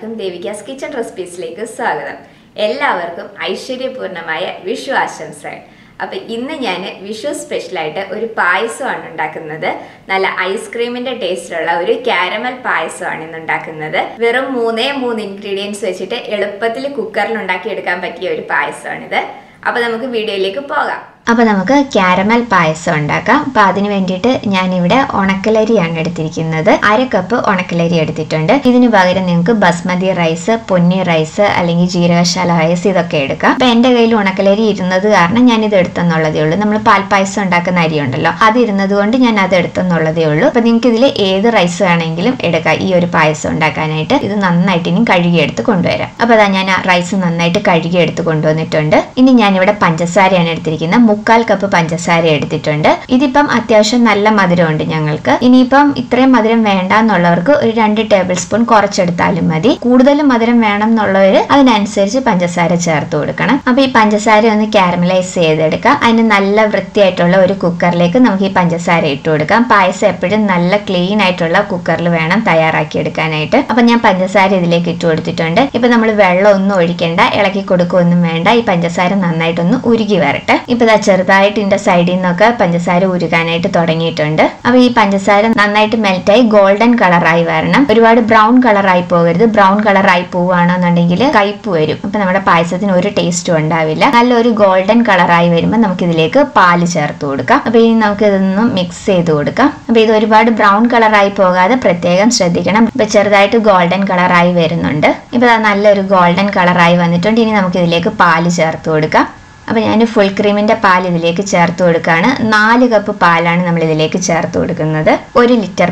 എല്ലാവർക്കും ദേവികാസ് കിച്ചൺ റെസിപ്പീസിലേക്ക് സ്വാഗതം. എല്ലാവർക്കും ഐശ്വര്യപൂർണമായ വിഷു ആശംസകൾ. അപ്പോൾ ഇന്ന് ഞാൻ വിഷു സ്പെഷ്യലായിട്ട് ഒരു പായസമാണ് ഉണ്ടാക്കുന്നത്. നല്ല ഐസ്ക്രീമിന്റെ ടേസ്റ്റുള്ള ഒരു കാരമൽ പായസമാണ് ഇന്ന് ഉണ്ടാക്കുന്നത്. വെറും 3 ഇൻഗ്രീഡിയൻസ് വെച്ചിട്ട് എളുപ്പത്തിൽ കുക്കറിൽ ഉണ്ടാക്കിയെടുക്കാൻ പറ്റിയ ഒരു പായസമാണിത്. അപ്പോൾ നമുക്ക് വീഡിയോയിലേക്ക് പോകാം. അപ്പോൾ നമുക്ക് കാരമൽ പായസം ഉണ്ടാക്കാം. അപ്പോൾ അതിന് വേണ്ടിയിട്ട് ഞാനിവിടെ ഉണക്കലരിയാണ് എടുത്തിരിക്കുന്നത്. 1/2 കപ്പ് ഉണക്കലരി എടുത്തിട്ടുണ്ട്. ഇതിന് പകരം നിങ്ങൾക്ക് ബസ്മതി റൈസ്, പൊന്നി റൈസ് അല്ലെങ്കിൽ ജീരകശാല റൈസ് ഇതൊക്കെ എടുക്കാം. അപ്പോൾ എൻ്റെ കയ്യിൽ ഉണക്കലരി ഇരുന്നത് കാരണം ഞാനിത് എടുത്തെന്നുള്ളതേ ഉള്ളൂ. നമ്മൾ പാൽപ്പായസം ഉണ്ടാക്കുന്ന അരി ഉണ്ടല്ലോ, അത് ഇരുന്നത് കൊണ്ട് ഞാൻ അത് എടുത്തെന്നുള്ളതേ ഉള്ളൂ. അപ്പോൾ നിങ്ങൾക്ക് ഇതിൽ ഏത് റൈസ് വേണമെങ്കിലും എടുക്കാം ഈ ഒരു പായസം ഉണ്ടാക്കാനായിട്ട്. ഇത് നന്നായിട്ട് ഇനി കഴുകിയെടുത്ത് കൊണ്ടുവരാം. അപ്പോൾ അതാ ഞാൻ ആ റൈസ് നന്നായിട്ട് കഴുകിയെടുത്ത് കൊണ്ടുവന്നിട്ടുണ്ട്. ഇനി ഞാനിവിടെ പഞ്ചസാരയാണ് എടുത്തിരിക്കുന്നത്. 1/4 കപ്പ് പഞ്ചസാര എടുത്തിട്ടുണ്ട്. ഇതിപ്പം അത്യാവശ്യം നല്ല മധുരമുണ്ട് ഞങ്ങൾക്ക്. ഇനിയിപ്പം ഇത്രയും മധുരം വേണ്ട എന്നുള്ളവർക്ക് ഒരു 2 ടേബിൾ സ്പൂൺ കുറച്ചെടുത്താലും മതി. കൂടുതൽ മധുരം വേണം എന്നുള്ളവർ അതിനനുസരിച്ച് പഞ്ചസാര ചേർത്ത് കൊടുക്കണം. അപ്പൊ ഈ പഞ്ചസാര ഒന്ന് കാരമലൈസ് ചെയ്തെടുക്കാം. അതിന് നല്ല വൃത്തിയായിട്ടുള്ള ഒരു കുക്കറിലേക്ക് നമുക്ക് ഈ പഞ്ചസാര ഇട്ട് കൊടുക്കാം. പായസം എപ്പോഴും നല്ല ക്ലീൻ ആയിട്ടുള്ള കുക്കറിൽ വേണം തയ്യാറാക്കി എടുക്കാനായിട്ട്. അപ്പൊ ഞാൻ പഞ്ചസാര ഇതിലേക്ക് ഇട്ട് കൊടുത്തിട്ടുണ്ട്. ഇപ്പൊ നമ്മൾ വെള്ളം ഒന്നും ഒഴിക്കേണ്ട, ഇളക്കി കൊടുക്കുകയൊന്നും വേണ്ട. ഈ പഞ്ചസാര നന്നായിട്ടൊന്ന് ഉരുകി വരട്ടെ. ഇപ്പൊ ചെറുതായിട്ട് ഇതിന്റെ സൈഡിൽ നിന്നൊക്കെ പഞ്ചസാര ഉരുകാനായിട്ട് തുടങ്ങിയിട്ടുണ്ട്. അപ്പൊ ഈ പഞ്ചസാര നന്നായിട്ട് മെൽറ്റായി ഗോൾഡൻ കളറായി വരണം. ഒരുപാട് ബ്രൗൺ കളറായി പോകരുത്. ബ്രൗൺ കളറായി പോവുകയാണെന്നുണ്ടെങ്കിൽ കയ്പ്പ് വരും. അപ്പൊ നമ്മുടെ പായസത്തിന് ഒരു ടേസ്റ്റും ഉണ്ടാവില്ല. നല്ലൊരു ഗോൾഡൻ കളറായി വരുമ്പോൾ നമുക്ക് ഇതിലേക്ക് പാല് ചേർത്ത് കൊടുക്കാം. അപ്പൊ ഇനി നമുക്ക് ഇതൊന്നും മിക്സ് ചെയ്ത് കൊടുക്കാം. അപ്പൊ ഇത് ഒരുപാട് ബ്രൗൺ കളറായി പോകാതെ പ്രത്യേകം ശ്രദ്ധിക്കണം. ഇപ്പൊ ചെറുതായിട്ട് ഗോൾഡൻ കളറായി വരുന്നുണ്ട്. ഇപ്പൊ നല്ലൊരു ഗോൾഡൻ കളറായി വന്നിട്ടുണ്ട്. ഇനി നമുക്ക് ഇതിലേക്ക് പാല് ചേർത്ത് കൊടുക്കാം. അപ്പോൾ ഞാൻ ഫുൾ ക്രീമിൻ്റെ പാൽ ഇതിലേക്ക് ചേർത്ത് കൊടുക്കുകയാണ്. 4 കപ്പ് പാലാണ് നമ്മൾ ഇതിലേക്ക് ചേർത്ത് കൊടുക്കുന്നത്. 1 ലിറ്റർ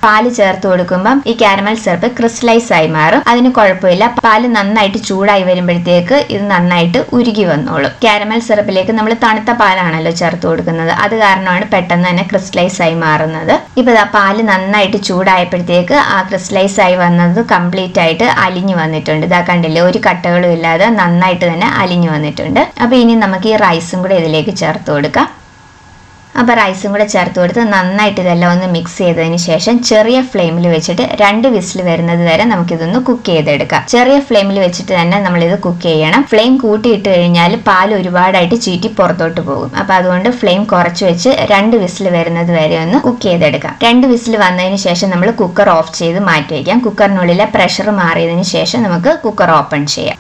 പാല് ചേർത്ത് കൊടുക്കുമ്പം ഈ കാരമൽ സിറപ്പ് ക്രിസ്റ്റലൈസ് ആയി മാറും. അതിന് കുഴപ്പമില്ല. പാല് നന്നായിട്ട് ചൂടായി വരുമ്പോഴത്തേക്ക് ഇത് നന്നായിട്ട് ഉരുകി വന്നോളും. കാരമൽ സിറപ്പിലേക്ക് നമ്മൾ തണുത്ത പാലാണല്ലോ ചേർത്ത് കൊടുക്കുന്നത്. അത് കാരണമാണ് പെട്ടെന്ന് തന്നെ ക്രിസ്റ്റലൈസ് ആയി മാറുന്നത്. ഇപ്പൊ പാല് നന്നായിട്ട് ചൂടായപ്പോഴത്തേക്ക് ആ ക്രിസ്റ്റലൈസ് ആയി വന്നത് കംപ്ലീറ്റ് ആയിട്ട് അലിഞ്ഞു വന്നിട്ടുണ്ട്. ഇതാ കണ്ടില്ലേ, ഒരു കട്ടകളും ഇല്ലാതെ നന്നായിട്ട് തന്നെ അലിഞ്ഞു വന്നിട്ടുണ്ട്. അപ്പൊ ഇനി നമുക്ക് ഈ റൈസും കൂടെ ഇതിലേക്ക് ചേർത്ത് കൊടുക്കാം. അപ്പോൾ റൈസും കൂടെ ചേർത്ത് കൊടുത്ത് നന്നായിട്ട് ഇതെല്ലാം ഒന്ന് മിക്സ് ചെയ്തതിന് ശേഷം ചെറിയ ഫ്ലെയിമിൽ വെച്ചിട്ട് 2 വിസിൽ വരുന്നത് വരെ നമുക്കിതൊന്ന് കുക്ക് ചെയ്തെടുക്കാം. ചെറിയ ഫ്ലെയിമിൽ വെച്ചിട്ട് തന്നെ നമ്മളിത് കുക്ക് ചെയ്യണം. ഫ്ലെയിം കൂട്ടിയിട്ട് കഴിഞ്ഞാൽ പാൽ ഒരുപാടായിട്ട് ചീറ്റി പുറത്തോട്ട് പോകും. അപ്പോൾ അതുകൊണ്ട് ഫ്ലെയിം കുറച്ച് വെച്ച് 2 വിസിൽ വരുന്നത് വരെ ഒന്ന് കുക്ക് ചെയ്തെടുക്കാം. 2 വിസിൽ വന്നതിന് ശേഷം നമ്മൾ കുക്കർ ഓഫ് ചെയ്ത് മാറ്റി വയ്ക്കാം. കുക്കറിനുള്ളിലെ പ്രഷർ മാറിയതിന് ശേഷം നമുക്ക് കുക്കർ ഓപ്പൺ ചെയ്യാം.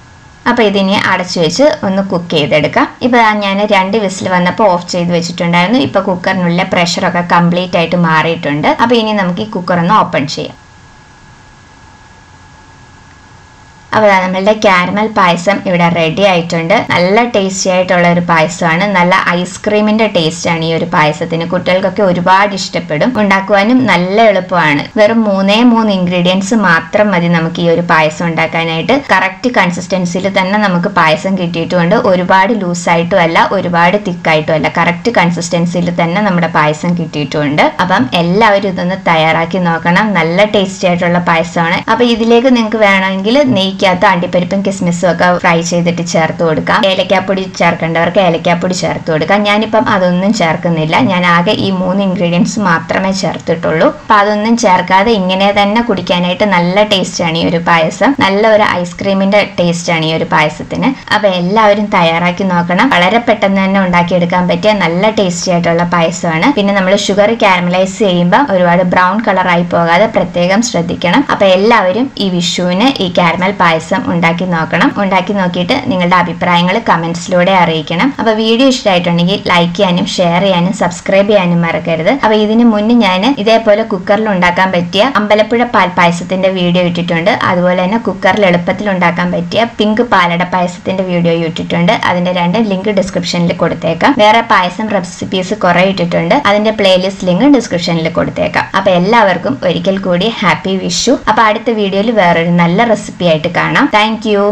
അപ്പോൾ ഇതിനെ അടച്ചു വെച്ച് ഒന്ന് കുക്ക് ചെയ്തെടുക്കാം. ഇപ്പോൾ ഞാൻ 2 വിസിൽ വന്നപ്പോൾ ഓഫ് ചെയ്ത് വെച്ചിട്ടുണ്ടായിരുന്നു. ഇപ്പോൾ കുക്കറിനുള്ള പ്രഷറൊക്കെ കംപ്ലീറ്റ് ആയിട്ട് മാറിയിട്ടുണ്ട്. അപ്പോൾ ഇനി നമുക്ക് ഈ കുക്കർ ഒന്ന് ഓപ്പൺ ചെയ്യാം. അപ്പോൾ നമ്മളുടെ കാരമൽ പായസം ഇവിടെ റെഡി ആയിട്ടുണ്ട്. നല്ല ടേസ്റ്റി ആയിട്ടുള്ള ഒരു പായസമാണ്. നല്ല ഐസ്ക്രീമിന്റെ ടേസ്റ്റ് ആണ് ഈ ഒരു പായസത്തിന്. കുട്ടികൾക്കൊക്കെ ഒരുപാട് ഇഷ്ടപ്പെടും. ഉണ്ടാക്കുവാനും നല്ല എളുപ്പമാണ്. വെറും 3 ഇൻഗ്രീഡിയൻസ് മാത്രം മതി നമുക്ക് ഈ ഒരു പായസം ഉണ്ടാക്കാനായിട്ട്. കറക്റ്റ് കൺസിസ്റ്റൻസിയിൽ തന്നെ നമുക്ക് പായസം കിട്ടിയിട്ടുണ്ട്. ഒരുപാട് ലൂസായിട്ടും അല്ല, ഒരുപാട് തിക്കായിട്ടും അല്ല. കറക്റ്റ് കൺസിസ്റ്റൻസിയിൽ തന്നെ നമ്മുടെ പായസം കിട്ടിയിട്ടുണ്ട്. അപ്പം എല്ലാവരും ഇതൊന്ന് തയ്യാറാക്കി നോക്കണം. നല്ല ടേസ്റ്റി ആയിട്ടുള്ള പായസമാണ്. അപ്പൊ ഇതിലേക്ക് നിങ്ങൾക്ക് വേണമെങ്കിൽ നെയ്ക്കകത്ത് അണ്ടിപ്പരിപ്പും കിസ്മിസും ഒക്കെ ഫ്രൈ ചെയ്തിട്ട് ചേർത്ത് കൊടുക്കാം. ഏലക്കാപ്പൊടി ചേർക്കേണ്ടവർക്ക് ഏലക്കാപ്പൊടി ചേർത്ത് കൊടുക്കാം. ഞാനിപ്പം അതൊന്നും ചേർക്കുന്നില്ല. ഞാൻ ആകെ ഈ 3 ഇൻഗ്രീഡിയൻസ് മാത്രമേ ചേർത്തിട്ടുള്ളൂ. അപ്പൊ അതൊന്നും ചേർക്കാതെ ഇങ്ങനെ തന്നെ കുടിക്കാനായിട്ട് നല്ല ടേസ്റ്റ് ആണ് ഈ ഒരു പായസം. നല്ല ഒരു ഐസ്ക്രീമിന്റെ ടേസ്റ്റ് ആണ് ഈ ഒരു പായസത്തിന്. അപ്പൊ എല്ലാവരും തയ്യാറാക്കി നോക്കണം. വളരെ പെട്ടെന്ന് തന്നെ ഉണ്ടാക്കിയെടുക്കാൻ പറ്റിയ നല്ല ടേസ്റ്റി ആയിട്ടുള്ള പായസമാണ്. പിന്നെ നമ്മൾ ഷുഗർ കാരമലൈസ് ചെയ്യുമ്പോൾ ഒരുപാട് ബ്രൗൺ കളറായി പോകാതെ പ്രത്യേകം ശ്രദ്ധിക്കണം. അപ്പൊ എല്ലാവരും ഈ വിഷുവിന് ഈ കാരമൽ പായസം ഉണ്ടാക്കി നോക്കണം. ഉണ്ടാക്കി നോക്കിയിട്ട് നിങ്ങളുടെ അഭിപ്രായങ്ങൾ കമന്റ്സിലൂടെ അറിയിക്കണം. അപ്പൊ വീഡിയോ ഇഷ്ടമായിട്ടുണ്ടെങ്കിൽ ലൈക്ക് ചെയ്യാനും ഷെയർ ചെയ്യാനും സബ്സ്ക്രൈബ് ചെയ്യാനും മറക്കരുത്. അപ്പൊ ഇതിന് മുന്നേ ഞാൻ ഇതേപോലെ കുക്കറിൽ ഉണ്ടാക്കാൻ പറ്റിയ അമ്പലപ്പുഴ പാൽ പായസത്തിന്റെ വീഡിയോ ഇട്ടിട്ടുണ്ട്. അതുപോലെ തന്നെ കുക്കറിൽ എളുപ്പത്തിൽ ഉണ്ടാക്കാൻ പറ്റിയ പിങ്ക് പാലട പായസത്തിന്റെ വീഡിയോ ഇട്ടിട്ടുണ്ട്. അതിന്റെ 2 ലിങ്ക് ഡിസ്ക്രിപ്ഷനിൽ കൊടുത്തേക്കാം. വേറെ പായസം റെസിപ്പീസ് കുറെ ഇട്ടിട്ടുണ്ട്. അതിന്റെ പ്ലേലിസ്റ്റ് ലിങ്ക് ഡിസ്ക്രിപ്ഷനിൽ കൊടുത്തേക്കാം. അപ്പൊ എല്ലാവർക്കും ഒരിക്കൽ കൂടി ഹാപ്പി വിഷു. അപ്പൊ അടുത്ത വീഡിയോയിൽ വേറൊരു നല്ല റെസിപ്പി ആയിട്ട് കാണാം. Thank you.